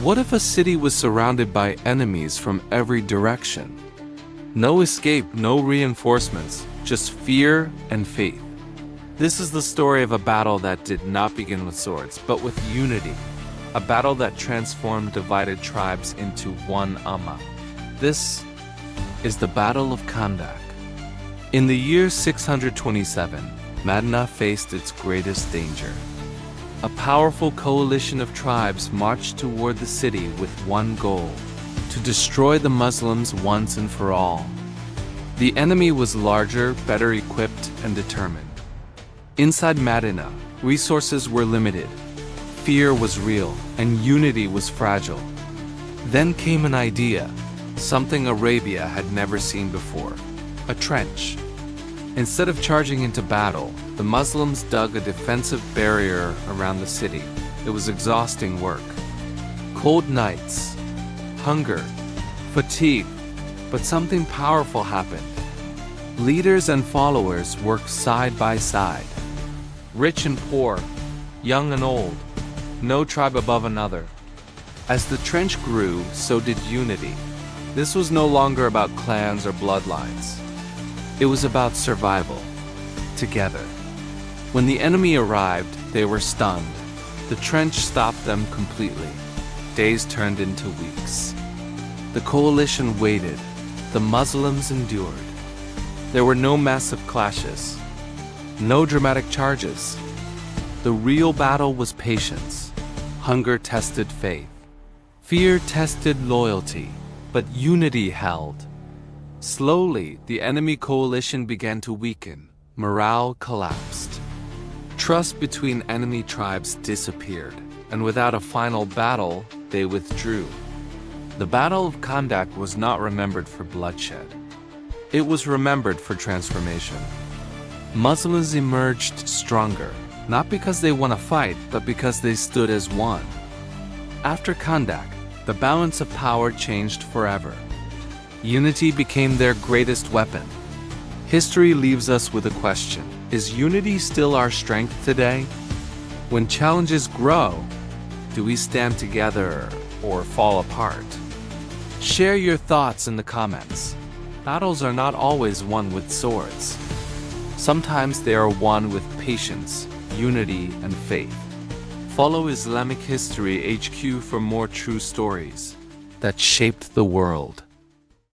What if a city was surrounded by enemies from every direction? No escape, no reinforcements, just fear and faith. This is the story of a battle that did not begin with swords, but with unity. A battle that transformed divided tribes into one Ummah. This is the Battle of Khandaq. In the year 627, Madinah faced its greatest danger. A powerful coalition of tribes marched toward the city with one goal: to destroy the Muslims once and for all. The enemy was larger, better equipped, and determined. Inside Madinah, resources were limited, fear was real, and unity was fragile. Then came an idea, something Arabia had never seen before: a trench. Instead of charging into battle, the Muslims dug a defensive barrier around the city. It was exhausting work. Cold nights, hunger, fatigue, but something powerful happened. Leaders and followers worked side by side. Rich and poor, young and old, no tribe above another. As the trench grew, so did unity. This was no longer about clans or bloodlines. It was about survival, together. When the enemy arrived, they were stunned. The trench stopped them completely. Days turned into weeks. The coalition waited. The Muslims endured. There were no massive clashes, no dramatic charges. The real battle was patience. Hunger tested faith. Fear tested loyalty, but unity held. Slowly, the enemy coalition began to weaken. Morale collapsed. Trust between enemy tribes disappeared, and without a final battle, they withdrew. The Battle of Khandaq was not remembered for bloodshed. It was remembered for transformation. Muslims emerged stronger, not because they won a fight, but because they stood as one. After Khandaq, the balance of power changed forever. Unity became their greatest weapon. History leaves us with a question: is unity still our strength today? When challenges grow, do we stand together or fall apart? Share your thoughts in the comments. Battles are not always won with swords. Sometimes they are won with patience, unity, and faith. Follow Islamic History HQ for more true stories that shaped the world.